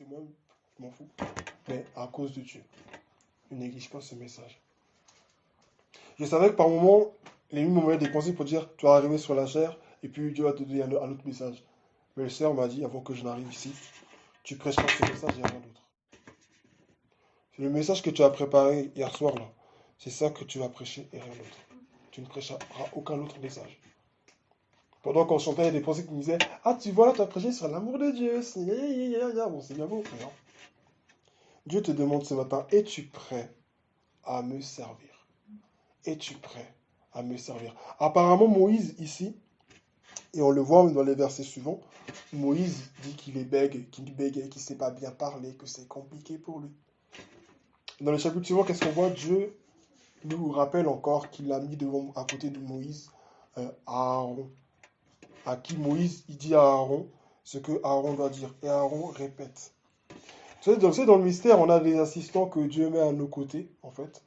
c'est moi, je m'en fous. Mais à cause de Dieu. Ne néglige pas ce message. Je savais que par moment, l'ennemi m'envoyait des conseils pour dire, tu vas arriver sur la chair, et puis Dieu va te donner un autre message. Mais le Seigneur m'a dit, avant que je n'arrive ici, tu prêcheras ce message et rien d'autre. C'est le message que tu as préparé hier soir là. C'est ça que tu vas prêcher et rien d'autre. Tu ne prêcheras aucun autre message. Pendant qu'on chantait, il y a des pensées qui me disaient, ah tu vois là, tu as prêché sur l'amour de Dieu. Bon, c'est bien beau, mais non. Dieu te demande ce matin, es-tu prêt à me servir? Es-tu prêt à me servir? Apparemment, Moïse, ici, et on le voit dans les versets suivants, Moïse dit qu'il est bègue, qu'il bégait, qu'il ne sait pas bien parler, que c'est compliqué pour lui. Dans le chapitre suivant, qu'est-ce qu'on voit? Dieu nous rappelle encore qu'il a mis devant, à côté de Moïse Aaron. À qui Moïse, il dit à Aaron ce que Aaron doit dire. Et Aaron répète. Vous savez, dans le mystère, on a des assistants que Dieu met à nos côtés, en fait.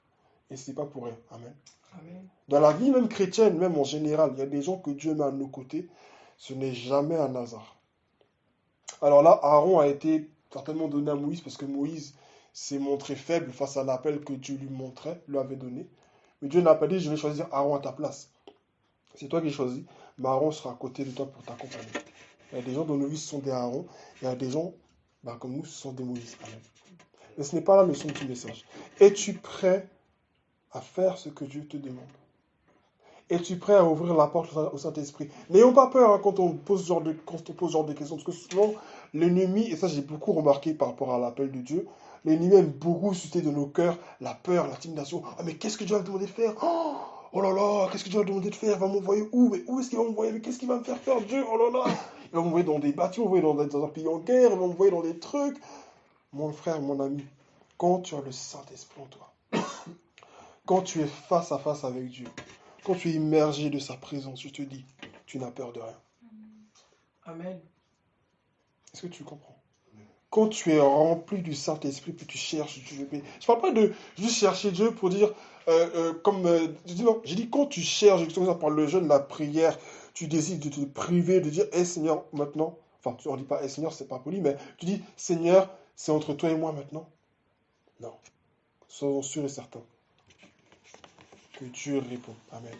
Et c'est pas pour rien. Amen. Amen. Dans la vie même chrétienne, même en général, il y a des gens que Dieu met à nos côtés. Ce n'est jamais un hasard. Alors là, Aaron a été certainement donné à Moïse parce que Moïse s'est montré faible face à l'appel que Dieu lui avait donné. Mais Dieu n'a pas dit, je vais choisir Aaron à ta place. C'est toi qui choisis, mais Aaron sera à côté de toi pour t'accompagner. Il y a des gens dans nos vies, ce sont des Aaron. Il y a des gens, comme nous, ce sont des Moïse. Amen. Mais ce n'est pas la leçon du message. Es-tu prêt à faire ce que Dieu te demande? Es-tu prêt à ouvrir la porte au Saint-Esprit? N'ayons pas peur quand on pose ce genre de questions, parce que souvent, l'ennemi, et ça j'ai beaucoup remarqué par rapport à l'appel de Dieu, l'ennemi aime beaucoup susciter de nos cœurs la peur, l'intimidation. Ah mais qu'est-ce que Dieu va me demander de faire? Oh là là, qu'est-ce que Dieu va me demander de faire? Il va m'envoyer où? Mais où est-ce qu'il va m'envoyer? Mais qu'est-ce qu'il va me faire faire, Dieu? Oh là là! Il va m'envoyer dans des bâtiments, il va m'envoyer dans un pays en guerre, il va m'envoyer dans des trucs. Mon frère, mon ami, quand tu as le Saint-Esprit en toi, quand tu es face à face avec Dieu, quand tu es immergé de sa présence, je te dis, tu n'as peur de rien. Amen. Est-ce que tu comprends? Quand tu es rempli du Saint-Esprit, puis tu cherches Dieu. Je ne parle pas de juste chercher Dieu pour dire, je dis non, j'ai dit quand tu cherches, par le jeûne, la prière, tu décides de te priver, de dire, hé Seigneur, maintenant, enfin, on ne dit pas, hé Seigneur, c'est pas poli, mais tu dis, Seigneur, c'est entre toi et moi maintenant. Non. Soyons sûrs et certains que Dieu répond. Amen.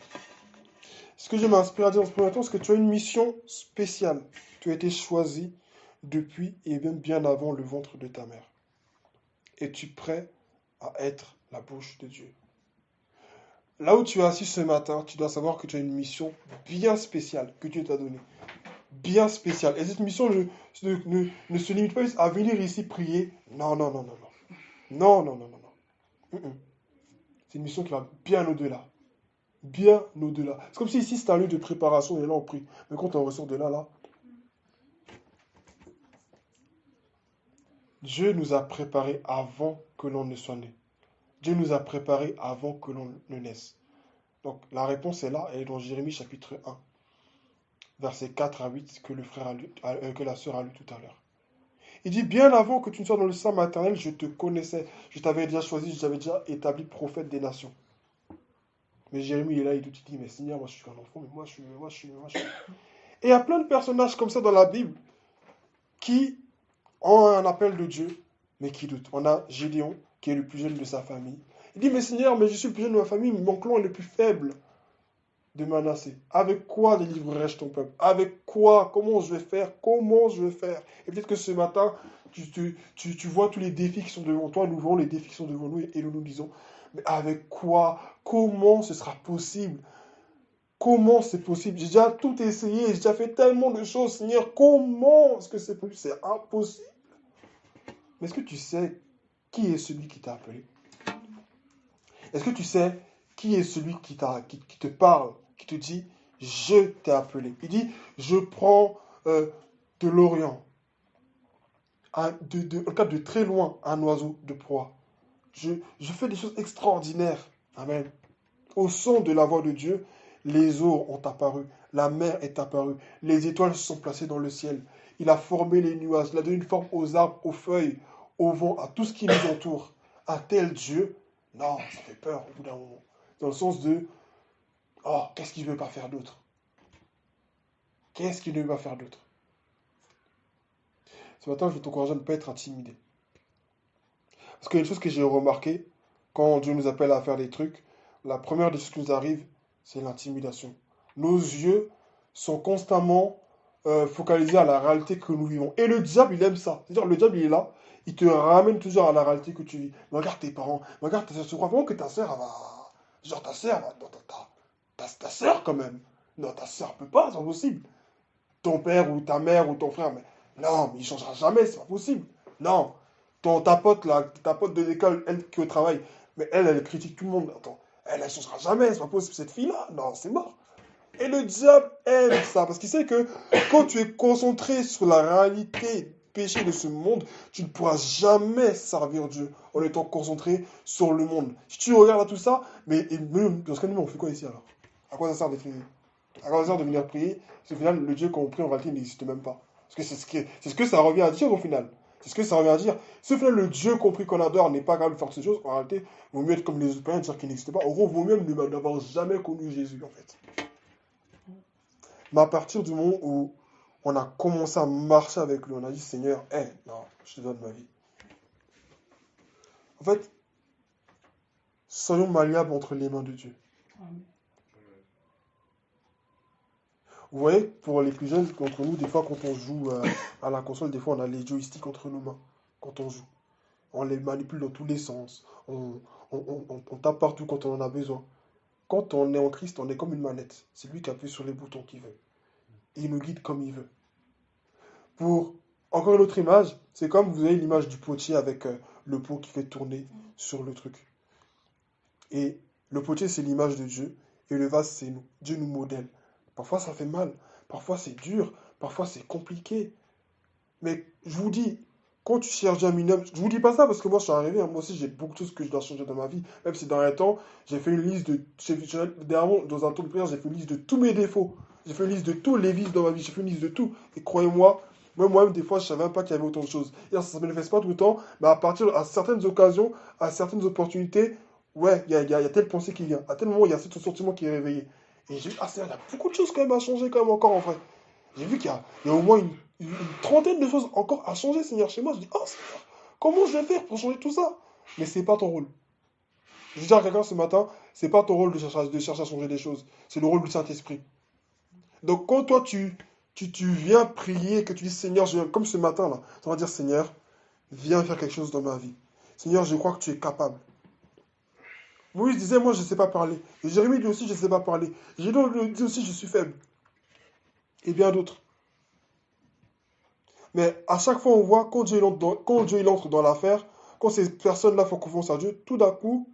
Ce que je m'inspire à dire en ce premier temps, c'est que tu as une mission spéciale. Tu as été choisi depuis et même bien avant le ventre de ta mère. Es-tu prêt à être la bouche de Dieu? Là où tu es assis ce matin, tu dois savoir que tu as une mission bien spéciale que Dieu t'a donnée. Bien spéciale. Et cette mission ne se limite pas juste à venir ici prier. Non, non, non, non, non. Non, non, non, non, non. C'est une mission qui va bien au-delà. Bien au-delà. C'est comme si ici c'était un lieu de préparation et là on prie. Mais quand on ressort de là, Dieu nous a préparés avant que l'on ne soit né. Dieu nous a préparés avant que l'on ne naisse. Donc la réponse est là, elle est dans Jérémie chapitre 1, versets 4 à 8, que la sœur a lu tout à l'heure. Il dit, bien avant que tu ne sois dans le sein maternel, je te connaissais, je t'avais déjà choisi, je t'avais déjà établi prophète des nations. Mais Jérémie est là, il dit, mais Seigneur, moi je suis un enfant, mais moi je suis... Et il y a plein de personnages comme ça dans la Bible qui ont un appel de Dieu, mais qui doutent. On a Gédéon, qui est le plus jeune de sa famille. Il dit, mais Seigneur, mais je suis le plus jeune de ma famille, mon clan est le plus faible de Manassé. Avec quoi délivrerai-je ton peuple? Avec quoi? Comment je vais faire? Comment je vais faire? Et peut-être que ce matin, tu vois tous les défis qui sont devant toi, nous voyons les défis qui sont devant nous, et nous nous disons, mais avec quoi? Comment ce sera possible? Comment c'est possible? J'ai déjà tout essayé, j'ai déjà fait tellement de choses, Seigneur, comment est-ce que c'est possible? C'est impossible. Mais est-ce que tu sais qui est celui qui t'a appelé? Est-ce que tu sais qui est celui qui te parle, qui te dit, je t'ai appelé? Il dit, je prends de l'Orient, au cas de très loin, un oiseau de proie. Je fais des choses extraordinaires. Amen. Au son de la voix de Dieu, les eaux ont apparu, la mer est apparue, les étoiles se sont placées dans le ciel. Il a formé les nuages, il a donné une forme aux arbres, aux feuilles, au vent, à tout ce qui nous entoure. Un tel Dieu, non, ça fait peur au bout d'un moment. Dans le sens de, oh, qu'est-ce qu'il ne veut pas faire d'autre? Qu'est-ce qu'il ne veut pas faire d'autre? Ce matin, je vais t'encourager à ne pas être intimidé. Parce qu'il y a une chose que j'ai remarqué, quand Dieu nous appelle à faire des trucs, la première des choses qui nous arrive, c'est l'intimidation. Nos yeux sont constamment focalisés à la réalité que nous vivons. Et le diable, il aime ça. C'est-à-dire, le diable, il est là, il te ramène toujours à la réalité que tu vis. Regarde tes parents, regarde ta soeur. Tu crois vraiment que ta soeur, elle va. Genre, ta soeur, non, ta soeur quand même. Non, ta soeur peut pas, c'est pas possible. Ton père ou ta mère ou ton frère, mais non, mais il changera jamais, c'est pas possible. Non, ta pote là, ta pote de l'école, elle qui est au travail, mais elle critique tout le monde. Attends, elle changera jamais, c'est pas possible cette fille-là. Non, c'est mort. Et le diable aime ça, parce qu'il sait que quand tu es concentré sur la réalité péché de ce monde, tu ne pourras jamais servir Dieu en étant concentré sur le monde. Si tu regardes à tout ça, mais dans ce cas, nous, on fait quoi ici alors? À quoi ça sert d'être prié? À quoi ça sert de venir prier? Parce qu'au final, le Dieu qu'on prie en réalité n'existe même pas. Parce que c'est ce que ça revient à dire au final. C'est ce que ça revient à dire. Si au final le Dieu compris qu'on adore n'est pas capable de faire ces choses, en réalité, il vaut mieux être comme les autres païens et dire qu'il n'existe pas. En gros, il vaut mieux n'avoir jamais connu Jésus en fait. Mais à partir du moment où on a commencé à marcher avec lui, on a dit Seigneur, non, je te donne ma vie. En fait, soyons malléables entre les mains de Dieu. Amen. Vous voyez, pour les plus jeunes d'entre nous, des fois quand on joue à la console, des fois on a les joysticks entre nos mains quand on joue. On les manipule dans tous les sens. On tape partout quand on en a besoin. Quand on est en Christ, on est comme une manette. C'est lui qui appuie sur les boutons qu'il veut. Et il nous guide comme il veut. Pour encore une autre image, c'est comme vous avez l'image du potier avec le pot qui fait tourner sur le truc. Et le potier, c'est l'image de Dieu. Et le vase, c'est nous. Dieu nous modèle. Parfois, ça fait mal. Parfois, c'est dur. Parfois, c'est compliqué. Mais je vous dis, quand tu cherches un minimum, je vous dis pas ça parce que moi, je suis arrivé. Moi aussi, j'ai beaucoup de choses que je dois changer dans ma vie. Même si dans un temps, j'ai fait une liste de. Dernièrement, dans un temps de prière, j'ai fait une liste de tous mes défauts. J'ai fait une liste de tous les vices dans ma vie. J'ai fait une liste de tout. Et croyez-moi, moi-même, des fois, je savais même pas qu'il y avait autant de choses. Et ça ne se manifeste pas tout le temps, mais à certaines occasions, à certaines opportunités, ouais, il y a telle pensée qui vient. À tel moment, il y a ce sentiment qui est réveillé. Et j'ai vu, il y a beaucoup de choses quand même à changer, quand même, encore en vrai. J'ai vu qu'il y a au moins une trentaine de choses encore à changer, Seigneur, chez moi. Je dis, oh Seigneur, comment je vais faire pour changer tout ça? Mais c'est pas ton rôle. Je dis à quelqu'un ce matin, c'est pas ton rôle de chercher à changer des choses. C'est le rôle du Saint-Esprit. Donc quand toi tu viens prier, que tu dis Seigneur, comme ce matin là, tu vas dire Seigneur, viens faire quelque chose dans ma vie. Seigneur, je crois que tu es capable. Moïse disait, moi je ne sais pas parler. Et Jérémie dit aussi, je ne sais pas parler. Gédéon dit aussi, je suis faible. Et bien d'autres. Mais à chaque fois, on voit, quand Dieu il entre dans l'affaire, quand ces personnes-là font confiance à Dieu, tout d'un coup,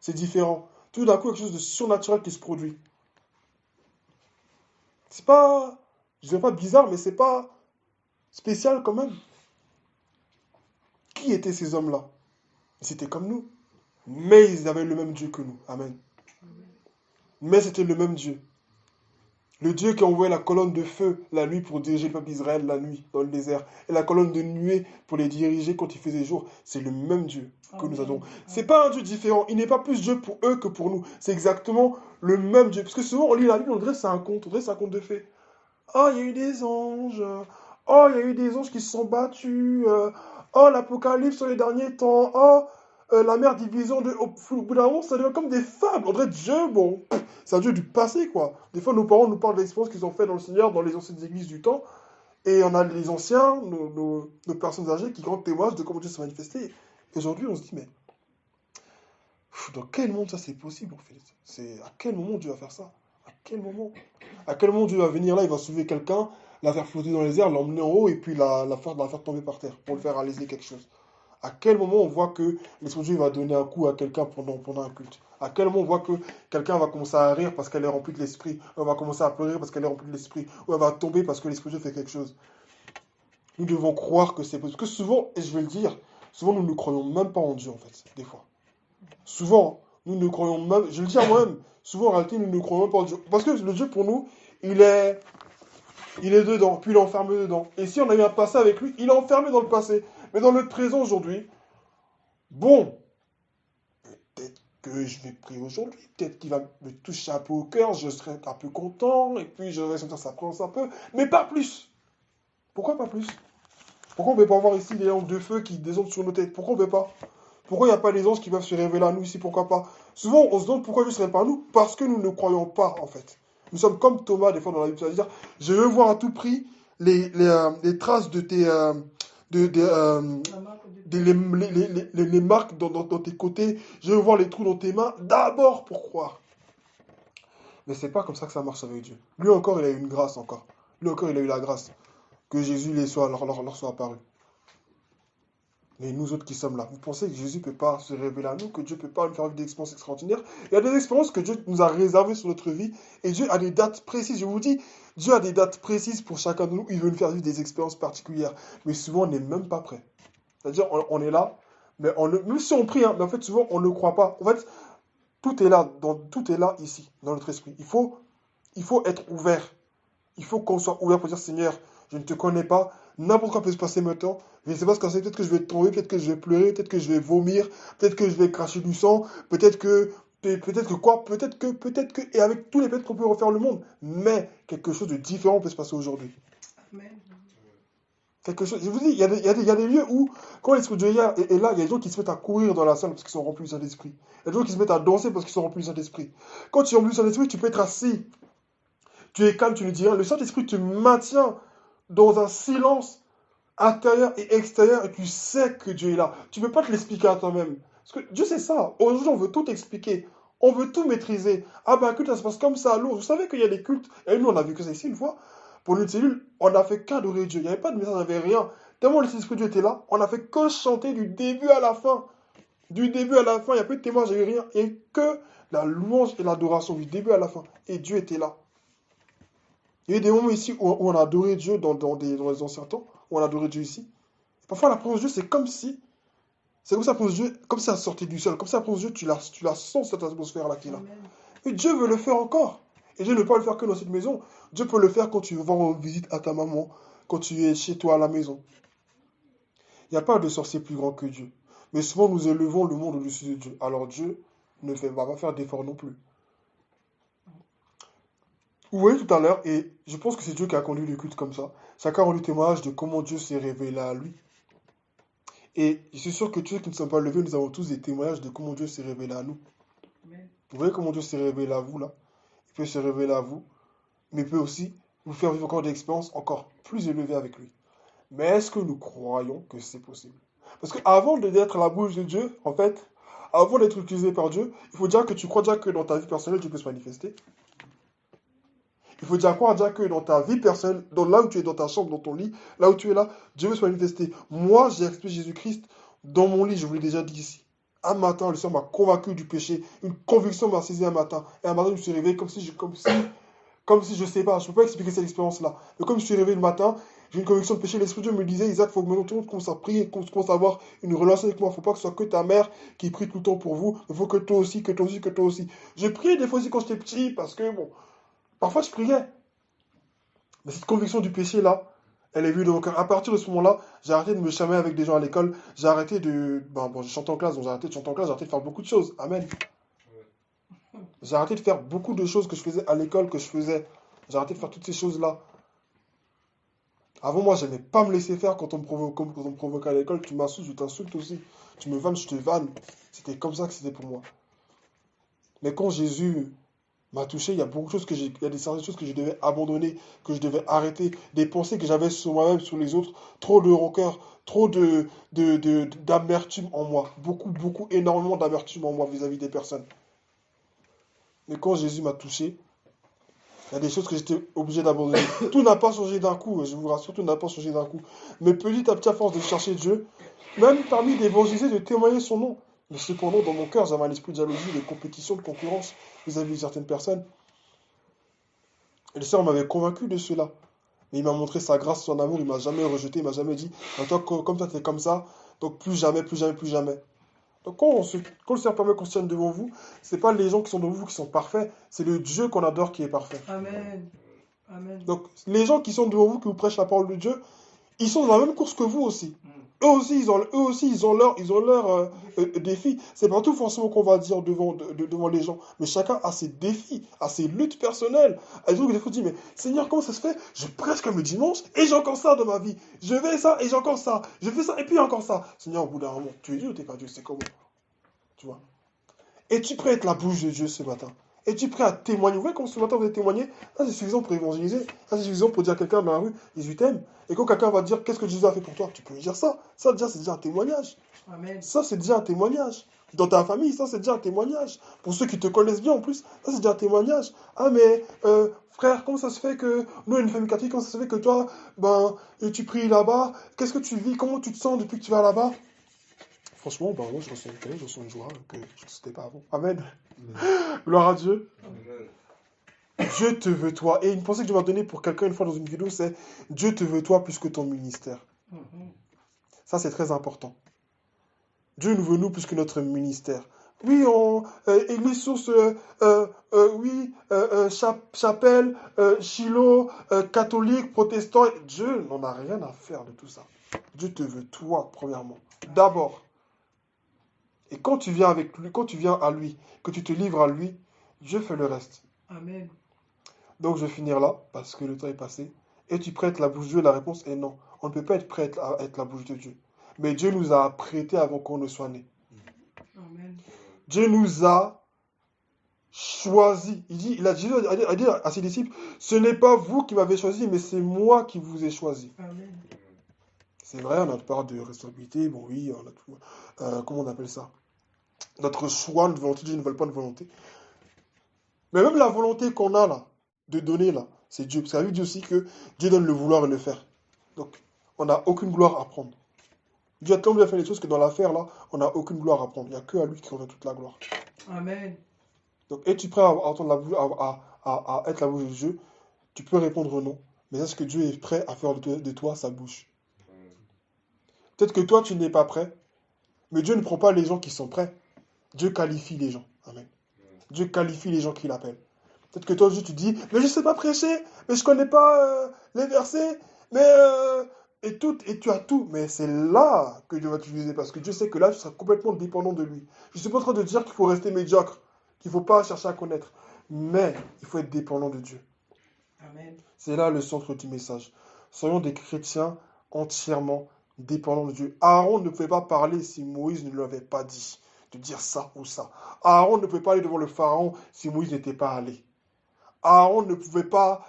c'est différent. Tout d'un coup, quelque chose de surnaturel qui se produit. C'est pas, je ne vais pas bizarre, mais c'est pas spécial quand même. Qui étaient ces hommes-là? Ils étaient comme nous. Mais ils avaient le même Dieu que nous. Amen. Mais c'était le même Dieu. Le Dieu qui a envoyé la colonne de feu la nuit pour diriger le peuple d'Israël la nuit dans le désert. Et la colonne de nuée pour les diriger quand il faisait jour. C'est le même Dieu que nous avons. C'est pas un Dieu différent. Il n'est pas plus Dieu pour eux que pour nous. C'est exactement le même Dieu. Parce que souvent on lit la Bible, on dirait que c'est un conte. On dirait que c'est un conte de fées. Oh, il y a eu des anges. Oh, il y a eu des anges qui se sont battus. Oh, l'Apocalypse sur les derniers temps. Oh, la mer division au bout d'un moment, ça devient comme des fables. On dirait Dieu, bon, c'est un Dieu du passé, quoi. Des fois, nos parents nous parlent des expériences qu'ils ont fait dans le Seigneur, dans les anciennes églises du temps. Et on a les anciens, nos personnes âgées qui rendent témoignage de comment Dieu s'est manifesté. Et aujourd'hui, on se dit, mais dans quel monde ça c'est possible, en fait? À quel moment Dieu va faire ça? À quel moment? À quel moment Dieu va venir là, il va soulever quelqu'un, la faire flotter dans les airs, l'emmener en haut et puis la faire tomber par terre pour le faire réaliser quelque chose? À quel moment on voit que l'Esprit de Dieu va donner un coup à quelqu'un pendant un culte? À quel moment on voit que quelqu'un va commencer à rire parce qu'elle est remplie de l'Esprit, ou elle va commencer à pleurer parce qu'elle est remplie de l'Esprit, ou elle va tomber parce que l'Esprit de Dieu fait quelque chose? Nous devons croire que c'est possible. Parce que souvent, et je vais le dire, souvent nous ne croyons même pas en Dieu en fait, des fois. Souvent, nous ne croyons même, je le dis à moi-même, souvent en réalité nous ne croyons même pas en Dieu. Parce que le Dieu pour nous, il est dedans, puis il est enfermé dedans. Et si on a eu un passé avec lui, il est enfermé dans le passé. Mais dans le présent aujourd'hui, bon, peut-être que je vais prier aujourd'hui, peut-être qu'il va me toucher un peu au cœur, je serai un peu content, et puis je vais sentir sa présence un peu, mais pas plus. Pourquoi pas plus? Pourquoi on ne peut pas voir ici des lampes de feu qui descendent sur nos têtes? Pourquoi on ne peut pas? Pourquoi il n'y a pas des anges qui peuvent se révéler à nous ici? Pourquoi pas? Souvent, on se demande pourquoi Dieu ne se révèle pas à nous, parce que nous ne croyons pas, en fait. Nous sommes comme Thomas, des fois, dans la Bible, c'est-à-dire, je veux voir à tout prix les traces de tes... La marque de les marques dans tes côtés, je veux voir les trous dans tes mains, d'abord pour croire. Mais c'est pas comme ça que ça marche avec Dieu. Lui encore, il a eu une grâce encore. Lui encore, il a eu la grâce que Jésus leur soit apparu. Mais nous autres qui sommes là, vous pensez que Jésus ne peut pas se révéler à nous, que Dieu ne peut pas nous faire vivre des expériences extraordinaires? Il y a des expériences que Dieu nous a réservées sur notre vie, et Dieu a des dates précises. Je vous dis, Dieu a des dates précises pour chacun de nous. Il veut nous faire vivre des expériences particulières. Mais souvent, on n'est même pas prêt. C'est-à-dire, on est là, mais même si on prie, hein, mais en fait, souvent, on ne croit pas. En fait, tout est là, tout est là ici, dans notre esprit. Il faut être ouvert. Il faut qu'on soit ouvert pour dire, Seigneur, je ne te connais pas. N'importe quoi peut se passer maintenant. Je ne sais pas ce que c'est. Peut-être que je vais tomber, peut-être que je vais pleurer, peut-être que je vais vomir, peut-être que je vais cracher du sang, peut-être que quoi, peut-être que, et avec tous les peut-être qu'on peut refaire le monde. Mais quelque chose de différent peut se passer aujourd'hui. Amen. Quelque chose, je vous dis, il y a des lieux où, quand l'Esprit de Dieu est là, il y a des gens qui se mettent à courir dans la salle parce qu'ils sont remplis du Saint-Esprit. Il y a des gens qui se mettent à danser parce qu'ils sont remplis du Saint-Esprit. Quand tu es rempli du Saint-Esprit, tu peux être assis. Tu es calme, tu ne dis rien. Le Saint-Esprit te maintient dans un silence intérieur et extérieur et tu sais que Dieu est là. Tu ne peux pas te l'expliquer à toi-même. Parce que Dieu, c'est ça. Aujourd'hui, on veut tout expliquer. On veut tout maîtriser. Ah ben, un culte, ça se passe comme ça. Alors, vous savez qu'il y a des cultes. Et nous, on a vu que ça ici une fois. Pour notre cellule, on n'a fait qu'adorer Dieu. Il n'y avait pas de message, il n'y avait rien. Tellement le Saint-Esprit de Dieu était là, on n'a fait que chanter du début à la fin. Du début à la fin, il n'y a plus de témoignage, il n'y avait rien. Il n'y a que la louange et l'adoration du début à la fin. Et Dieu était là. Il y a eu des moments ici où on a adoré Dieu dans les anciens temps, où on a adoré Dieu ici. Parfois, la présence de Dieu, c'est comme si la présence de Dieu, comme si elle sortait du sol. Comme si la présence de Dieu, tu la sens, cette atmosphère-là qui est là. Amen. Et Dieu veut le faire encore. Et Dieu ne peut pas le faire que dans cette maison. Dieu peut le faire quand tu vas en visite à ta maman, quand tu es chez toi à la maison. Il n'y a pas de sorcier plus grand que Dieu. Mais souvent, nous élevons le monde au-dessus de Dieu. Alors Dieu ne va pas faire d'efforts non plus. Vous voyez tout à l'heure, et je pense que c'est Dieu qui a conduit le culte comme ça. Chacun a rendu témoignage de comment Dieu s'est révélé à lui. Et je suis sûr que tous ceux qui ne sont pas levés, nous avons tous des témoignages de comment Dieu s'est révélé à nous. Amen. Vous voyez comment Dieu s'est révélé à vous là? Il peut se révéler à vous, mais il peut aussi vous faire vivre encore des expériences encore plus élevées avec lui. Mais est-ce que nous croyons que c'est possible? Parce qu'avant d'être la bouche de Dieu, en fait, avant d'être utilisé par Dieu, il faut dire que tu crois déjà que dans ta vie personnelle, Dieu peut se manifester. Il faut déjà croire déjà que dans ta vie personnelle, là où tu es dans ta chambre, dans ton lit, là où tu es là, Dieu veut se manifester. Moi, j'ai accepté Jésus-Christ dans mon lit, je vous l'ai déjà dit ici. Un matin, le Seigneur m'a convaincu du péché. Une conviction m'a saisi un matin. Et un matin, je me suis réveillé comme si je sais pas, je peux pas expliquer cette expérience-là. Mais comme je suis réveillé le matin, j'ai une conviction de péché. L'Esprit de Dieu me disait, Isaac, il faut que maintenant tout le monde commence à prier, qu'on commence à avoir une relation avec moi. Il ne faut pas que ce soit que ta mère qui prie tout le temps pour vous. Il faut que toi aussi, que toi aussi, que toi aussi. J'ai prié des fois aussi quand j'étais petit, parce que bon, parfois je priais. Mais cette conviction du péché-là, elle est vue de mon cœur. À partir de ce moment-là, j'ai arrêté de me chamailler avec des gens à l'école. J'ai arrêté de. Bon, je chante en classe, donc j'ai arrêté de chanter en classe, j'ai arrêté de faire beaucoup de choses. Amen. J'ai arrêté de faire beaucoup de choses que je faisais à l'école, que je faisais. J'ai arrêté de faire toutes ces choses-là. Avant, moi, je n'aimais pas me laisser faire quand on me provoquait à l'école. Tu m'insultes, je t'insulte aussi. Tu me vannes, je te vanne. C'était comme ça que c'était pour moi. Mais quand Jésus m'a touché, il y a beaucoup de choses il y a des certaines choses que je devais abandonner, que je devais arrêter, des pensées que j'avais sur moi-même, sur les autres, trop de rancœur, trop d'amertume en moi, beaucoup, énormément d'amertume en moi vis-à-vis des personnes. Mais quand Jésus m'a touché, il y a des choses que j'étais obligé d'abandonner. Tout n'a pas changé d'un coup, je vous rassure, tout n'a pas changé d'un coup. Mais petit à petit, à force de chercher Dieu, même parmi d'évangéliser, de témoigner son nom. Mais cependant, dans mon cœur, j'avais un esprit de jalousie, de compétition, de concurrence vis-à-vis de certaines personnes. Et le Seigneur m'avait convaincu de cela. Mais il m'a montré sa grâce, son amour, il m'a jamais rejeté, il m'a jamais dit, toi, comme toi, tu es comme ça, donc plus jamais, plus jamais, plus jamais. Donc quand le Seigneur permet qu'on se tienne devant vous, ce n'est pas les gens qui sont devant vous qui sont parfaits, c'est le Dieu qu'on adore qui est parfait. Amen. Amen. Donc les gens qui sont devant vous, qui vous prêchent la parole de Dieu, ils sont dans la même course que vous aussi. ils ont leur défi. C'est pas tout forcément qu'on va dire devant les gens, mais chacun a ses défis, a ses luttes personnelles. Et donc, des fois, tu dis, mais Seigneur, comment ça se fait? Je prêche comme le dimanche et j'ai encore ça dans ma vie. Je fais ça et j'ai encore ça. Je fais ça et puis encore ça. Seigneur, au bout d'un moment, tu es Dieu ou t'es pas Dieu? C'est comment? Tu vois? Es-tu prêt à être la bouche de Dieu ce matin? Es-tu prêt à témoigner? Vous voyez comme ce matin vous avez témoigné? Ça c'est suffisant pour évangéliser. Ça c'est suffisant pour dire à quelqu'un dans la rue, Jésus t'aime. Et quand quelqu'un va dire qu'est-ce que Jésus a fait pour toi, tu peux lui dire ça. Ça déjà c'est déjà un témoignage. Amen. Ça c'est déjà un témoignage. Dans ta famille, ça c'est déjà un témoignage. Pour ceux qui te connaissent bien en plus, ça c'est déjà un témoignage. Ah mais frère, comment ça se fait que nous une famille catholique, comment ça se fait que toi, tu pries là-bas? Qu'est-ce que tu vis? Comment tu te sens depuis que tu vas là-bas? Franchement, moi je ressens une paix, je ressens une joie que je ne sentais pas avant. Amen. Gloire à Dieu. Dieu te veut toi. Et une pensée que Dieu m'a donnée pour quelqu'un une fois dans une vidéo, c'est Dieu te veut toi plus que ton ministère. Ça, c'est très important. Dieu nous veut nous plus que notre ministère. Oui, Église Source, chapelle, Shiloh, catholique, protestant. Dieu n'en a rien à faire de tout ça. Dieu te veut toi, premièrement. D'abord. Et quand tu viens avec lui, quand tu viens à lui, que tu te livres à lui, Dieu fait le reste. Amen. Donc je vais finir là, parce que le temps est passé. Es-tu prêt à être la bouche de Dieu? La réponse est non. On ne peut pas être prêt à être la bouche de Dieu. Mais Dieu nous a prêtés avant qu'on ne soit né. Amen. Dieu nous a choisis. Jésus a dit à ses disciples, ce n'est pas vous qui m'avez choisi, mais c'est moi qui vous ai choisi. Amen. C'est vrai, on a part de responsabilité, bon oui, on a tout, comment on appelle ça? Notre choix, notre volonté, Dieu ne veut pas de volonté. Mais même la volonté qu'on a là, de donner là, c'est Dieu. Parce que la Bible dit aussi que Dieu donne le vouloir et le faire. Donc, on n'a aucune gloire à prendre. Dieu a tellement bien fait les choses que dans l'affaire là, on n'a aucune gloire à prendre. Il n'y a que à lui qui revient toute la gloire. Amen. Donc, es-tu prêt à entendre à être la bouche de Dieu? Tu peux répondre non. Mais est-ce que Dieu est prêt à faire de toi sa bouche? Peut-être que toi, tu n'es pas prêt. Mais Dieu ne prend pas les gens qui sont prêts. Dieu qualifie les gens. Amen. Dieu qualifie les gens qu'il appelle. Peut-être que toi, tu te dis, mais je ne sais pas prêcher, mais je ne connais pas les versets, mais... et tu as tout. Mais c'est là que Dieu va t'utiliser, parce que Dieu sait que là, tu seras complètement dépendant de lui. Je ne suis pas en train de dire qu'il faut rester médiocre, qu'il ne faut pas chercher à connaître. Mais il faut être dépendant de Dieu. Amen. C'est là le centre du message. Soyons des chrétiens entièrement dépendants de Dieu. Aaron ne pouvait pas parler si Moïse ne lui avait pas dit de dire ça ou ça. Aaron ne pouvait pas aller devant le pharaon si Moïse n'était pas allé. Aaron ne pouvait pas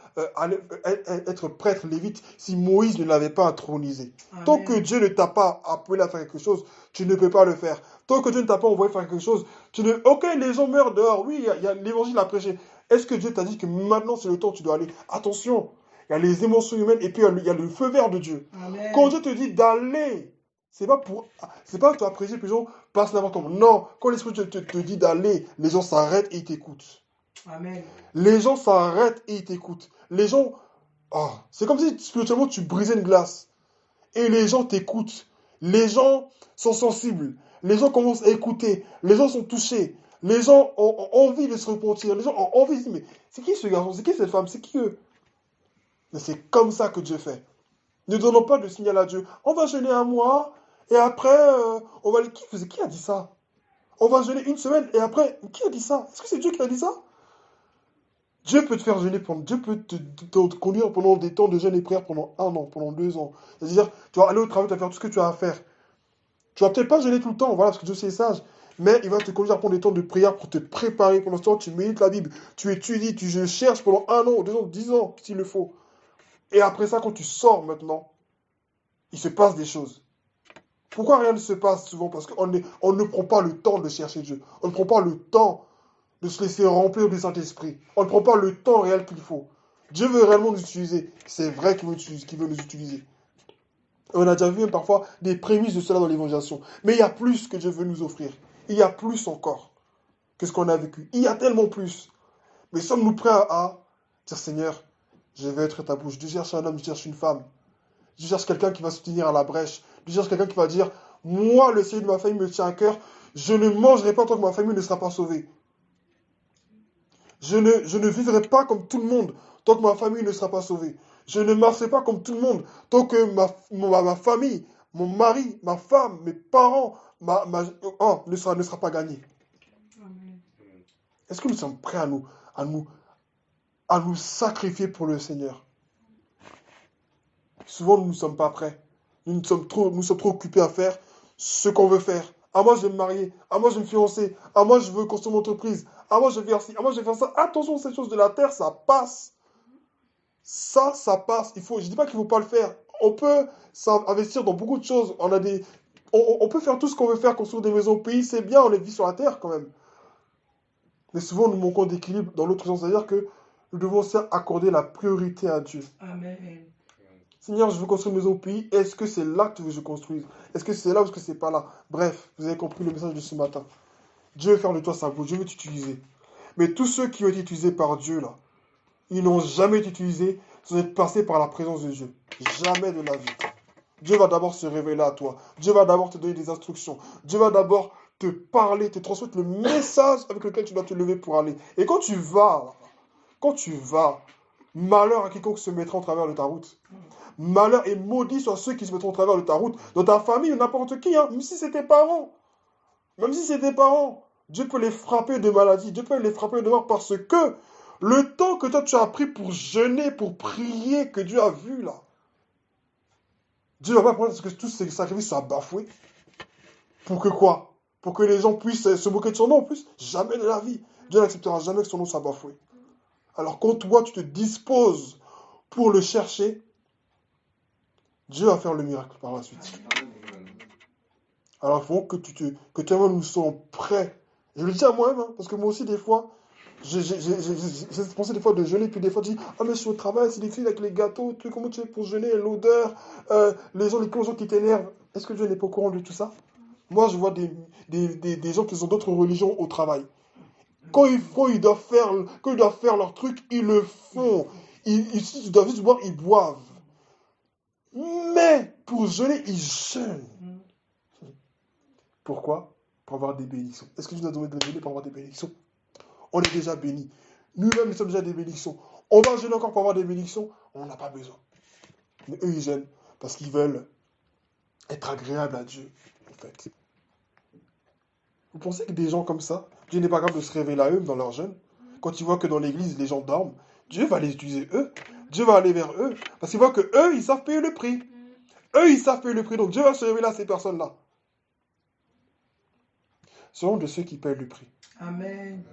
être prêtre lévite si Moïse ne l'avait pas intronisé. Amen. Tant que Dieu ne t'a pas appelé à faire quelque chose, tu ne peux pas le faire. Tant que Dieu ne t'a pas envoyé faire quelque chose, tu ne... Ok, les gens meurent dehors, oui, il y a l'évangile à prêcher. Est-ce que Dieu t'a dit que maintenant c'est le temps où tu dois aller? Attention, il y a les émotions humaines et puis il y a le feu vert de Dieu. Amen. Quand Dieu te dit d'aller, c'est pas que tu vas prêcher puis les gens passent n'importe comment. Non, quand l'Esprit te dit d'aller, les gens s'arrêtent et ils t'écoutent. Amen. Les gens s'arrêtent et ils t'écoutent. Les gens... c'est comme si spirituellement tu brisais une glace. Et les gens t'écoutent. Les gens sont sensibles. Les gens commencent à écouter. Les gens sont touchés. Les gens ont envie de se repentir. Les gens ont envie de se dire, mais c'est qui ce garçon? C'est qui cette femme? C'est qui eux? Mais c'est comme ça que Dieu fait. Ne donnons pas de signal à Dieu. On va jeûner un mois et après, on va... Qui a dit ça? On va jeûner une semaine et après, qui a dit ça? Est-ce que c'est Dieu qui a dit ça? Dieu peut te faire jeûner Dieu peut te conduire pendant des temps de jeûne et prière pendant 1 an, pendant 2 ans. C'est-à-dire, tu vas aller au travail, tu vas faire tout ce que tu as à faire. Tu vas peut-être pas jeûner tout le temps, voilà, parce que Dieu c'est sage. Mais il va te conduire pendant des temps de prière pour te préparer. Pendant ce temps, tu médites la Bible, tu étudies, tu cherches pendant 1 an, 2 ans, 10 ans, s'il le faut. Et après ça, quand tu sors maintenant, il se passe des choses. Pourquoi rien ne se passe souvent? Parce qu'on ne prend pas le temps de chercher Dieu. On ne prend pas le temps de se laisser remplir du Saint-Esprit. On ne prend pas le temps réel qu'il faut. Dieu veut réellement nous utiliser. C'est vrai qu'il veut nous utiliser. Et on a déjà vu même parfois des prémices de cela dans l'évangélisation. Mais il y a plus que Dieu veut nous offrir. Il y a plus encore que ce qu'on a vécu. Il y a tellement plus. Mais sommes-nous prêts à dire, Seigneur, je vais être ta bouche. Je cherche un homme, je cherche une femme. Je cherche quelqu'un qui va se tenir à la brèche. Je cherche quelqu'un qui va dire, moi, le Seigneur de ma famille me tient à cœur. Je ne mangerai pas tant que ma famille ne sera pas sauvée. Je ne vivrai pas comme tout le monde tant que ma famille ne sera pas sauvée. Je ne marcherai pas comme tout le monde tant que ma famille, mon mari, ma femme, mes parents, ne sera pas gagné. Amen. Est-ce que nous sommes prêts à nous, à nous sacrifier pour le Seigneur? Souvent, nous ne sommes pas prêts. Nous sommes trop occupés à faire ce qu'on veut faire. Ah, moi, je vais me marier. Ah, moi, je vais me fiancer. Ah, moi, je veux construire mon entreprise. Ah, moi, je vais faire ci. Ah, moi, je vais faire ça. Attention, ces choses de la terre, ça passe. Ça passe. Je ne dis pas qu'il ne faut pas le faire. On peut investir dans beaucoup de choses. On peut faire tout ce qu'on veut faire, construire des maisons au pays. C'est bien, on est vit sur la terre quand même. Mais souvent, nous manquons d'équilibre dans l'autre sens. C'est-à-dire que nous devons aussi accorder la priorité à Dieu. Amen. Seigneur, je veux construire une maison au pays. Est-ce que c'est là que tu veux que je construise? Est-ce que c'est là ou est-ce que c'est pas là? Bref, vous avez compris le message de ce matin. Dieu veut faire de toi sa bouche. Dieu veut t'utiliser. Mais tous ceux qui ont été utilisés par Dieu, là, ils n'ont jamais été utilisés sans être passés par la présence de Dieu. Jamais de la vie. Dieu va d'abord se révéler à toi. Dieu va d'abord te donner des instructions. Dieu va d'abord te parler, te transmettre le message avec lequel tu dois te lever pour aller. Et quand tu vas, malheur à quiconque se mettra en travers de ta route. Malheur et maudit sur ceux qui se mettront au travers de ta route, dans ta famille ou n'importe qui, hein, même si c'est tes parents. Même si c'est tes parents. Dieu peut les frapper de maladie, Dieu peut les frapper de mort parce que le temps que toi tu as pris pour jeûner, pour prier, que Dieu a vu là, Dieu ne va pas prendre parce que tous ces sacrifices soient bafoués. Pour que quoi? Pour que les gens puissent se moquer de son nom en plus? Jamais de la vie. Dieu n'acceptera jamais que son nom soit bafoué. Alors quand toi tu te disposes pour le chercher, Dieu va faire le miracle par la suite. Alors il faut que toi-même nous soyons prêts. Je le dis à moi-même, hein, parce que moi aussi des fois, j'ai pensé des fois de jeûner, puis des fois je dis, ah mais je suis au travail, c'est difficile avec les gâteaux, comment tu fais pour jeûner, l'odeur, les gens qui t'énervent. Est-ce que Dieu n'est pas au courant de tout ça? Moi je vois des gens qui ont d'autres religions au travail. Quand ils doivent faire leur truc, ils le font. Ils doivent juste boire, ils boivent. Mais pour jeûner, ils jeûnent. Pourquoi? Pour avoir des bénédictions. Est-ce que Dieu nous a demandé de jeûner pour avoir des bénédictions? On est déjà bénis. Nous-mêmes, nous sommes déjà des bénédictions. On va jeûner encore pour avoir des bénédictions? On n'en a pas besoin. Mais eux, ils jeûnent parce qu'ils veulent être agréables à Dieu, en fait. Vous pensez que des gens comme ça, Dieu n'est pas capable de se révéler à eux dans leur jeûne? Quand il voit que dans l'église, les gens dorment, Dieu va les utiliser eux. Dieu va aller vers eux. Parce qu'il voit que eux, ils savent payer le prix. Eux, ils savent payer le prix. Donc Dieu va se révéler à ces personnes-là. Selon de ceux qui payent le prix. Amen.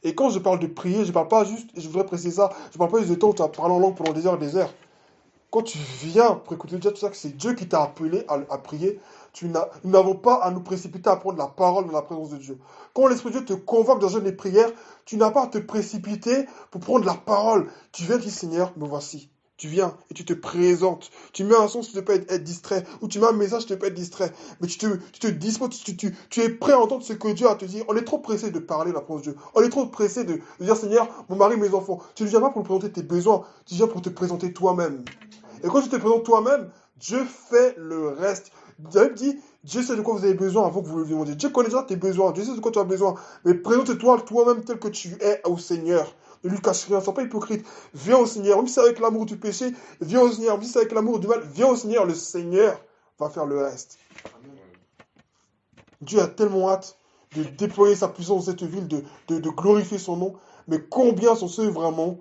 Et quand je parle de prier, je ne parle pas juste, je voudrais préciser ça, je ne parle pas juste de temps où tu as parlé en langue pendant des heures et des heures. Quand tu viens pour écouter Dieu, tu sais que c'est Dieu qui t'a appelé à prier. Nous n'avons pas à nous précipiter à prendre la parole dans la présence de Dieu. Quand l'Esprit de Dieu te convoque dans une prière, tu n'as pas à te précipiter pour prendre la parole. Tu viens, tu dis Seigneur, me voici. Tu viens et tu te présentes. Tu mets un son, tu peux être distrait. Ou tu mets un message, tu peux être distrait. Mais tu te disposes, tu es prêt à entendre ce que Dieu a à te dire. On est trop pressé de parler la présence de Dieu. On est trop pressé de dire Seigneur, mon mari, mes enfants. Tu ne viens pas pour nous présenter tes besoins. Tu viens pour te présenter toi-même. Et quand tu te présentes toi-même, Dieu fait le reste. David dit, Dieu sait de quoi vous avez besoin avant que vous le demandiez. Dieu connaît déjà tes besoins. Dieu sait de quoi tu as besoin. Mais présente-toi toi-même tel que tu es au Seigneur. Ne lui cache rien, sois pas hypocrite. Viens au Seigneur. Même si c'est avec l'amour du péché, viens au Seigneur. Même si c'est avec l'amour du mal, viens au Seigneur. Le Seigneur va faire le reste. Dieu a tellement hâte de déployer sa puissance dans cette ville, de glorifier son nom. Mais combien sont ceux vraiment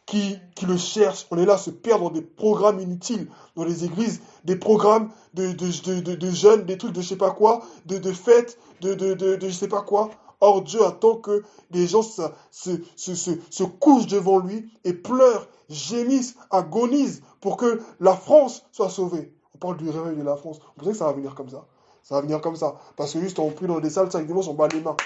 qui le cherchent? On est là à se perdre dans des programmes inutiles dans les églises, des programmes de jeunes, des trucs de je sais pas quoi, de fêtes, de je sais pas quoi. Or, Dieu attend que des gens se couchent devant lui et pleurent, gémissent, agonisent pour que la France soit sauvée. On parle du réveil de la France. Vous pensez que ça va venir comme ça? Ça va venir comme ça. Parce que juste on prie dans des salles, 5 dimanches, on bat les mains.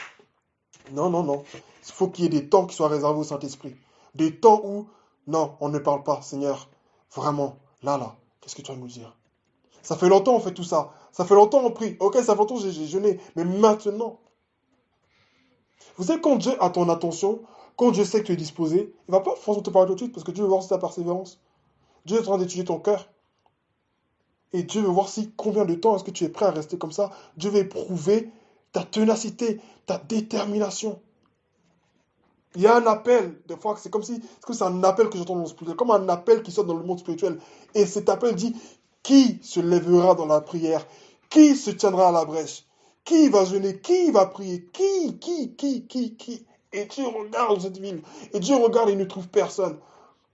Non, non, non. Il faut qu'il y ait des temps qui soient réservés au Saint-Esprit. Des temps où, non, on ne parle pas, Seigneur. Vraiment, là, qu'est-ce que tu vas nous dire? Ça fait longtemps on fait tout ça. Ça fait longtemps on prie. Ok, ça fait longtemps j'ai jeûné. Mais maintenant, vous savez, quand Dieu a ton attention, quand Dieu sait que tu es disposé, il ne va pas forcément te parler tout de suite parce que Dieu veut voir si ta persévérance. Dieu est en train d'étudier ton cœur. Et Dieu veut voir si combien de temps est-ce que tu es prêt à rester comme ça. Dieu veut éprouver ta ténacité, ta détermination. Il y a un appel, des fois, c'est comme si c'est un appel que j'entends dans le spirituel, comme un appel qui sort dans le monde spirituel. Et cet appel dit, Qui se lèvera dans la prière? Qui se tiendra à la brèche? Qui va jeûner? Qui va prier? Qui? Et Dieu regarde cette ville. Et Dieu regarde et il ne trouve personne.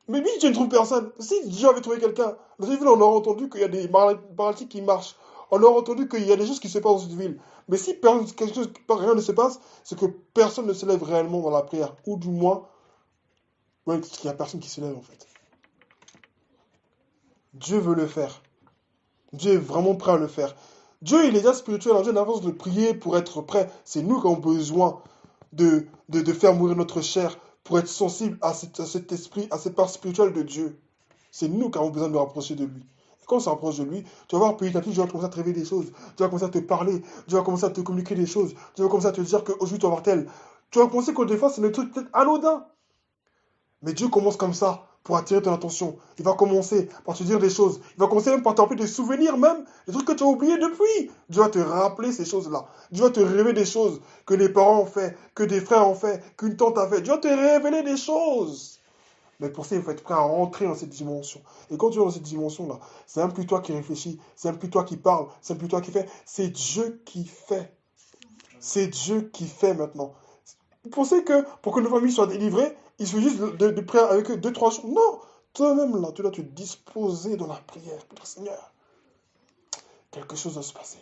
Mais lui, Dieu ne trouve personne. Si Dieu avait trouvé quelqu'un, dans cette ville, on aurait entendu qu'il y a des paralytiques qui marchent. On aurait entendu qu'il y a des choses qui se passent dans cette ville. Mais si rien ne se passe, c'est que personne ne se lève réellement dans la prière. Ou du moins, ouais, qu'il n'y a personne qui se lève en fait. Dieu veut le faire. Dieu est vraiment prêt à le faire. Dieu, il est déjà spirituel. Dieu n'a pas besoin de prier pour être prêt. C'est nous qui avons besoin de faire mourir notre chair pour être sensible à cet esprit, à cette part spirituelle de Dieu. C'est nous qui avons besoin de nous rapprocher de lui. Et quand on se rapproche de lui, tu vas voir petit à petit, Dieu va commencer à te révéler des choses. Dieu va commencer à te parler. Dieu va commencer à te communiquer des choses. Dieu va commencer à te dire qu'aujourd'hui tu vas voir tel. Tu vas penser que des fois c'est des trucs peut-être anodins. Mais Dieu commence comme ça pour attirer ton attention. Il va commencer par te dire des choses. Il va commencer même par te rappeler des souvenirs même, des trucs que tu as oubliés depuis. Dieu va te rappeler ces choses-là. Dieu va te révéler des choses que les parents ont fait, que des frères ont fait, qu'une tante a fait. Dieu va te révéler des choses. Mais pour ça, il faut être prêt à rentrer dans cette dimension. Et quand tu es dans cette dimension-là, c'est même plus toi qui réfléchis, c'est même plus toi qui parles, c'est même plus toi qui fais. C'est Dieu qui fait. C'est Dieu qui fait maintenant. Vous pensez que pour que nos familles soient délivrées, il suffit juste de prier avec eux 2-3 jours? Non! Toi-même, là, tu dois te disposer dans la prière pour dire, Seigneur, quelque chose doit se passer.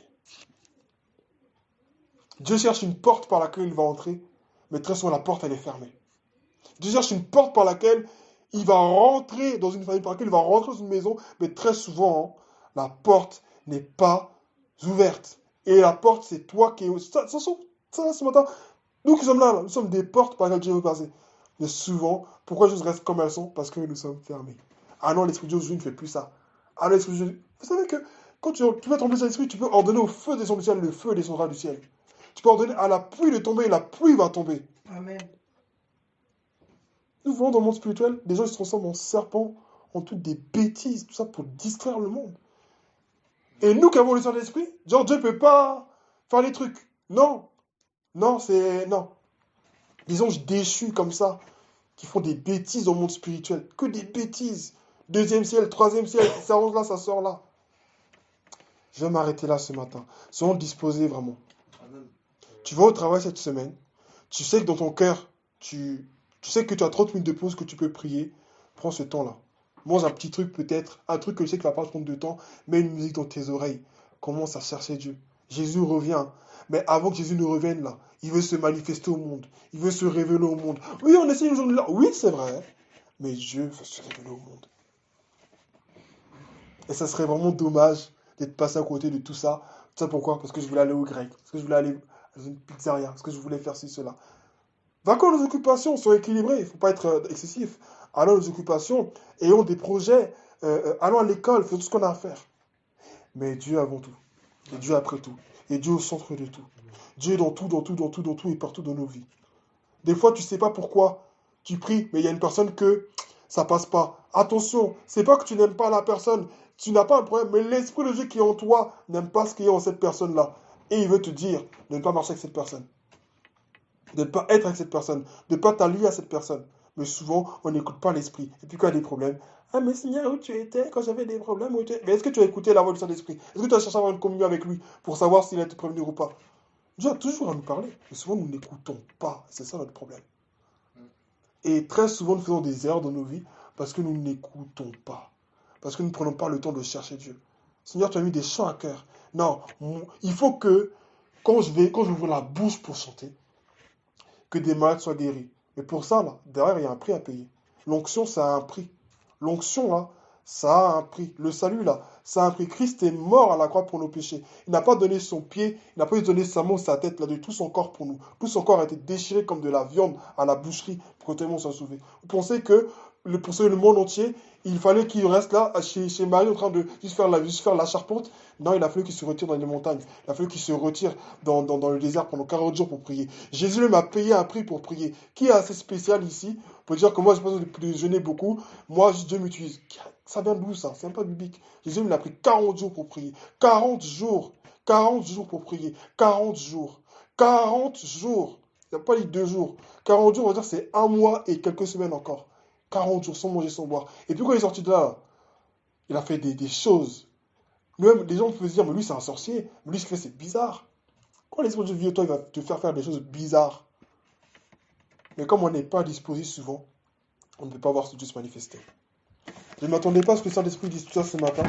Dieu cherche une porte par laquelle il va entrer, mais très souvent la porte, elle est fermée. Dieu cherche une porte par laquelle il va rentrer dans une famille, par laquelle il va rentrer dans une maison, mais très souvent, la porte n'est pas ouverte. Et la porte, c'est toi qui es... Ça, ce matin, nous qui sommes là, nous sommes des portes par lesquelles Dieu veut passer. Mais souvent, pourquoi les choses restent comme elles sont? Parce que nous sommes fermés. Ah non, l'Esprit de Dieu aujourd'hui ne fait plus ça. Ah non, l'Esprit de Dieu... Vous savez que quand tu veux être rempli de l'Esprit, tu peux ordonner au feu descendre du ciel, le feu descendra du ciel. Tu peux ordonner à la pluie de tomber, et la pluie va tomber. Amen. Nous voyons dans le monde spirituel, des gens qui se transforment en serpents, en toutes des bêtises, tout ça pour distraire le monde. Et nous qui avons le Saint-Esprit, genre Dieu ne peut pas faire les trucs. Non. Non, c'est... Non. Des anges déchus comme ça, qui font des bêtises dans le monde spirituel. Que des bêtises. 2e ciel, 3e ciel, ça rentre là, ça sort là. Je vais m'arrêter là ce matin. Soyons disposés vraiment. Tu vas au travail cette semaine. Tu sais que dans ton cœur, tu sais que tu as 30 minutes de pause, que tu peux prier. Prends ce temps-là. Mange un petit truc peut-être, un truc que je sais qu'il ne va pas prendre de temps. Mets une musique dans tes oreilles. Commence à chercher Dieu. Jésus revient. Mais avant que Jésus ne revienne là, il veut se manifester au monde. Il veut se révéler au monde. Oui, on essaie aujourd'hui là. Oui, c'est vrai. Mais Dieu veut se révéler au monde. Et ça serait vraiment dommage d'être passé à côté de tout ça. Tu sais pourquoi? Parce que je voulais aller au grec. Parce que je voulais aller dans une pizzeria. Parce que je voulais faire ci, cela. Vaquons nos occupations, soyons équilibrés. Il ne faut pas être excessif. Allons aux occupations. Ayons des projets. Allons à l'école. Faisons tout ce qu'on a à faire. Mais Dieu avant tout. Et Dieu après tout. Et Dieu au centre de tout. Dieu est dans tout, dans tout, dans tout, dans tout et partout dans nos vies. Des fois, tu ne sais pas pourquoi tu pries, mais il y a une personne que ça passe pas. Attention, c'est pas que tu n'aimes pas la personne, tu n'as pas un problème, mais l'esprit de Dieu qui est en toi n'aime pas ce qui est en cette personne-là. Et il veut te dire de ne pas marcher avec cette personne, de ne pas être avec cette personne, de ne pas t'allier à cette personne. Mais souvent, on n'écoute pas l'esprit. Et puis quand il y a des problèmes, ah mais Seigneur, où tu étais quand j'avais des problèmes, où tu étais? Mais est-ce que tu as écouté la voix du Saint-Esprit? Est-ce que tu as cherché à avoir une communion avec lui pour savoir s'il a été prévenu ou pas? Dieu a toujours à nous parler, mais souvent nous n'écoutons pas. C'est ça notre problème. Et très souvent nous faisons des erreurs dans nos vies parce que nous n'écoutons pas. Parce que nous ne prenons pas le temps de chercher Dieu. Seigneur, tu as mis des chants à cœur. Non, il faut que quand j'ouvre la bouche pour chanter, que des malades soient guéris. Mais pour ça, là, derrière, il y a un prix à payer. L'onction, ça a un prix. L'onction, là, ça a un prix. Le salut, là, ça a un prix. Christ est mort à la croix pour nos péchés. Il n'a pas donné son pied, il n'a pas donné sa main ou sa tête, là, de tout son corps pour nous. Tout son corps a été déchiré comme de la viande à la boucherie pour que tout le monde soit sauvé. Vous pensez que pour sauver le monde entier, il fallait qu'il reste là, chez Marie, en train de juste faire la charpente? Non, il a fallu qu'il se retire dans les montagnes. Il a fallu qu'il se retire dans le désert pendant 40 jours pour prier. Jésus lui m'a payé un prix pour prier. Qui est assez spécial ici pour dire que moi, je pense de jeûner beaucoup. Moi, Dieu m'utilise. Ça vient d'où ça? C'est même pas biblique. Jésus il a pris 40 jours pour prier. 40 jours. 40 jours pour prier. 40 jours. 40 jours. Il n'a pas dit 2 jours. 40 jours, on va dire c'est 1 mois et quelques semaines encore. 40 jours sans manger, sans boire. Et puis quand il est sorti de là, il a fait des choses. Nous-mêmes, les gens peuvent se dire, mais lui, c'est un sorcier. Mais lui, ce qu'il fait, c'est bizarre. Quand l'Esprit de Dieu vient, toi, il va te faire faire des choses bizarres. Mais comme on n'est pas disposé souvent, on ne peut pas voir ce Dieu se manifester. Je ne m'attendais pas à ce que le Saint-Esprit dise tout ça ce matin.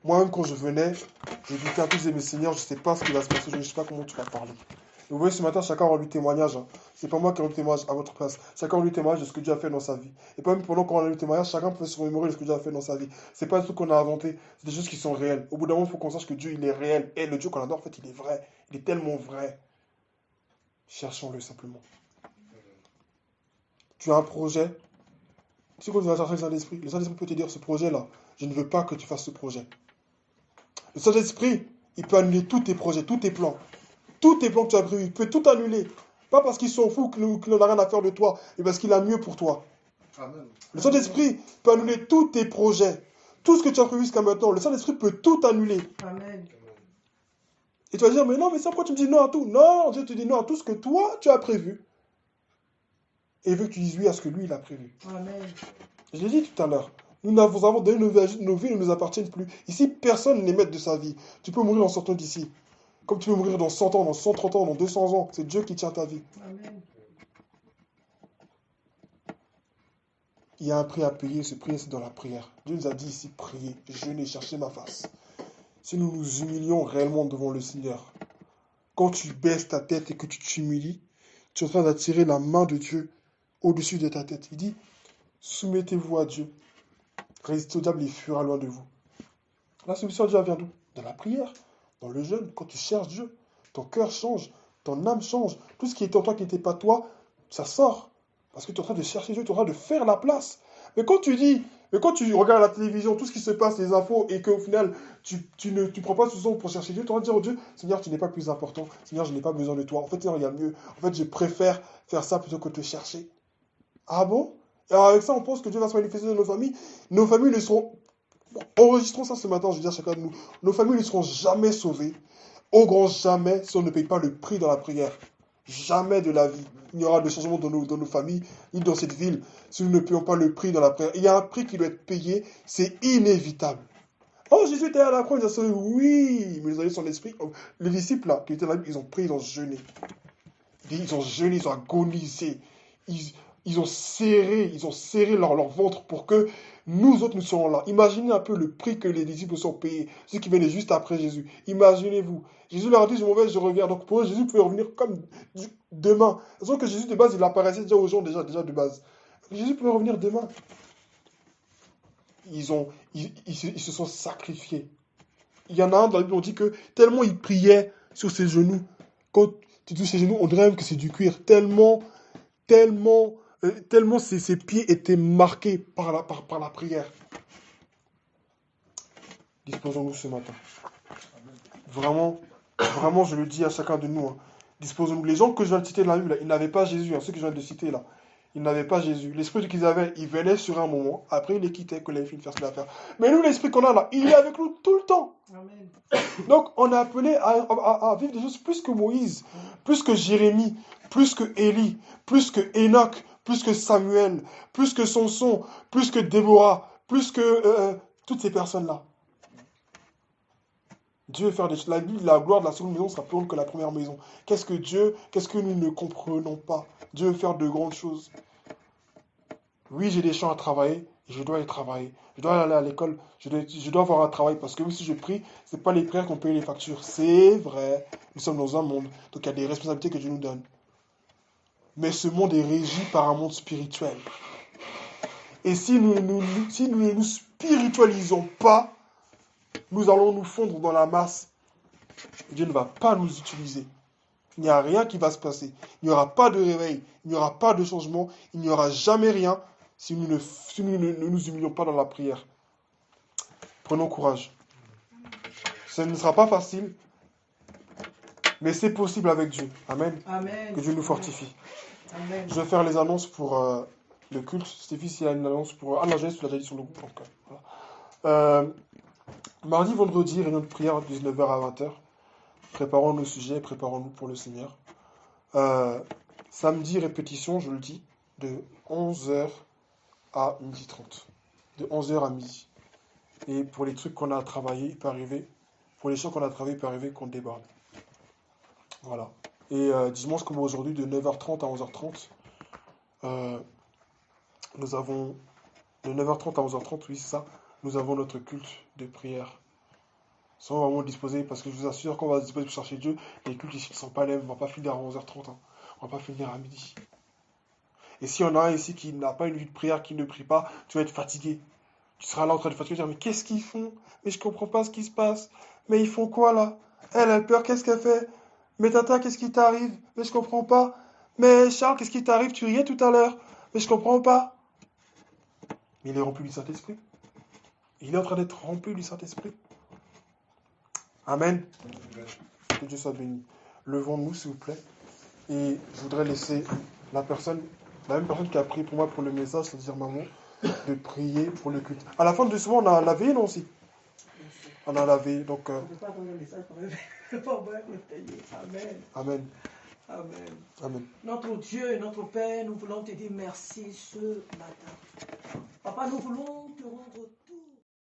Moi-même, quand je venais, je doutais un peu, je disais, mais Seigneur, je ne sais pas ce qui va se passer, je ne sais pas comment tu vas parler. Vous voyez, ce matin, chacun rend lui témoignage. Hein. C'est pas moi qui rends le témoignage à votre place. Chacun rend lui témoignage de ce que Dieu a fait dans sa vie. Et pas même pendant qu'on rend le témoignage, chacun peut se remémorer de ce que Dieu a fait dans sa vie. C'est pas des trucs qu'on a inventé, c'est des choses qui sont réelles. Au bout d'un moment, il faut qu'on sache que Dieu, il est réel. Et le Dieu qu'on adore, en fait, il est vrai. Il est tellement vrai. Cherchons-le simplement. Tu as un projet. Tu sais quand tu vas chercher le Saint-Esprit peut te dire, ce projet-là, je ne veux pas que tu fasses ce projet. Le Saint-Esprit, il peut annuler tous tes projets, tous tes plans. Tous tes plans que tu as prévus, il peut tout annuler. Pas parce qu'ils sont fous qu'il n'en a rien à faire de toi, mais parce qu'il a mieux pour toi. Amen. Le Saint-Esprit peut annuler tous tes projets. Tout ce que tu as prévu jusqu'à maintenant, le Saint-Esprit peut tout annuler. Amen. Et tu vas dire, mais non, mais ça, pourquoi tu me dis non à tout? Non, Dieu te dit non à tout ce que toi, tu as prévu. Et il veut que tu dises oui à ce que lui, il a prévu. Amen. Je l'ai dit tout à l'heure. Nous avons donné nos vies ne nous appartiennent plus. Ici, personne n'est maître de sa vie. Tu peux mourir en sortant d'ici. Comme tu peux mourir dans 100 ans, dans 130 ans, dans 200 ans. C'est Dieu qui tient ta vie. Amen. Il y a un prix à payer. Ce prix, c'est dans la prière. Dieu nous a dit ici, priez, jeûnez, cherchez ma face. Si nous nous humilions réellement devant le Seigneur, quand tu baisses ta tête et que tu t'humilies, tu es en train d'attirer la main de Dieu au-dessus de ta tête. Il dit, soumettez-vous à Dieu. Résistez au diable, il fuira loin de vous. La solution à Dieu vient d'où? Dans la prière, dans le jeûne. Quand tu cherches Dieu, ton cœur change, ton âme change. Tout ce qui était en toi qui n'était pas toi, ça sort. Parce que tu es en train de chercher Dieu, tu es en train de faire la place. Mais quand tu regardes la télévision, tout ce qui se passe, les infos, et qu'au final, tu ne prends pas ce temps pour chercher Dieu, tu vas dire au Dieu, Seigneur, tu n'es pas plus important. Seigneur, je n'ai pas besoin de toi. En fait, Seigneur, il y a mieux. En fait, je préfère faire ça plutôt que te chercher. Ah bon? Et alors avec ça, on pense que Dieu va se manifester dans nos familles. Nos familles ne seront... Enregistrons ça ce matin, je veux dire à chacun de nous. Nos familles ne seront jamais sauvées. Au grand jamais, si on ne paye pas le prix dans la prière. Jamais de la vie. Il y aura de changement dans nos familles, ni dans cette ville, si nous ne payons pas le prix dans la prière. Il y a un prix qui doit être payé, c'est inévitable. Oh, Jésus était à la croix, il a sauvé. Oui, mais ils ont eu son esprit. Les disciples, là, qui étaient là, ils ont prié, ils ont jeûné. Ils ont jeûné, ils ont agonisé. Ils ont serré leur ventre pour que nous autres, nous soyons là. Imaginez un peu le prix que les disciples sont payés, ceux qui venaient juste après Jésus. Imaginez-vous. Jésus leur a dit, je m'en vais, je reviens. Donc pour eux, Jésus pouvait revenir comme demain. Sauf que Jésus, de base, il apparaissait déjà aux gens, déjà de base. Jésus pouvait revenir demain. Ils se sont sacrifiés. Il y en a un dans la Bible, on dit que tellement il priait sur ses genoux, quand tu touches ses genoux, on dirait même que c'est du cuir. Tellement ses pieds étaient marqués par la prière. Disposons-nous ce matin. Vraiment, vraiment, je le dis à chacun de nous. Hein. Disposons-nous. Les gens que je viens de citer dans la Bible, ils n'avaient pas Jésus. Hein, ceux que je viens de citer là, ils n'avaient pas Jésus. L'esprit qu'ils avaient, il venait sur un moment. Après, il les quittait quand il avait fini de faire ce qu'il avait à faire. Mais nous, l'esprit qu'on a là, il est avec nous tout le temps. Amen. Donc, on est appelé à vivre des choses plus que Moïse, plus que Jérémie, plus que Élie, plus que Enoch, plus que Samuel, plus que Samson, plus que Déborah, plus que toutes ces personnes-là. Dieu veut faire des choses. La Bible, la gloire de la seconde maison sera plus grande que la première maison. Qu'est-ce que nous ne comprenons pas? Dieu veut faire de grandes choses. Oui, j'ai des champs à travailler, et je dois y travailler. Je dois aller à l'école, je dois avoir un travail, parce que oui, si je prie, ce n'est pas les prières qu'on paye les factures. C'est vrai, nous sommes dans un monde, donc il y a des responsabilités que Dieu nous donne. Mais ce monde est régi par un monde spirituel. Et si nous ne nous spiritualisons pas, nous allons nous fondre dans la masse. Et Dieu ne va pas nous utiliser. Il n'y a rien qui va se passer. Il n'y aura pas de réveil, il n'y aura pas de changement, il n'y aura jamais rien si nous ne nous humilions pas dans la prière. Prenons courage. Ce ne sera pas facile, mais c'est possible avec Dieu. Amen. Amen. Que Dieu nous fortifie. Amen. Je vais faire les annonces pour le culte. Stéphie, s'il y a une annonce pour... Ah non, tu l'as déjà dit sur le groupe. Donc, voilà. Mardi, vendredi, réunion de prière de 19h à 20h. Préparons nos sujets, préparons-nous pour le Seigneur. Samedi, répétition, je le dis, de 11h à 12h30. De 11h à midi. Et pour les trucs qu'on a travaillé, il peut arriver, pour les choses qu'on a travaillé, il peut arriver qu'on déborde. Voilà. Et dimanche comme aujourd'hui, de 9h30 à 11h30, euh, nous avons, de 9h30 à 11h30, oui, c'est ça, nous avons notre culte de prière. Sont vraiment disposés, parce que je vous assure qu'on va se disposer pour chercher Dieu. Les cultes ici ne sont pas lèvres, on ne va pas finir à 11h30, hein. On va pas finir à midi. Et s'il y en a un ici qui n'a pas une vie de prière, qui ne prie pas, tu vas être fatigué. Tu seras là en train de fatiguer, dire, mais qu'est-ce qu'ils font? Mais je comprends pas ce qui se passe. Mais ils font quoi là? Elle a peur, qu'est-ce qu'elle fait? Mais Tata, qu'est-ce qui t'arrive? Mais je comprends pas. Mais Charles, qu'est-ce qui t'arrive? Tu riais tout à l'heure. Mais je comprends pas. Mais il est rempli du Saint-Esprit. Il est en train d'être rempli du Saint-Esprit. Amen. Que Dieu soit béni. Levons-nous, s'il vous plaît. Et je voudrais laisser la même personne qui a prié pour moi pour le message, c'est-à-dire maman, de prier pour le culte. À la fin de ce mois, on a la veille, non aussi? On a la veille, donc... On ne peut pas donner le message pour le payer. Amen. Amen. Amen. Amen. Notre Dieu et notre Père, nous voulons te dire merci ce matin. Papa, nous voulons te rendre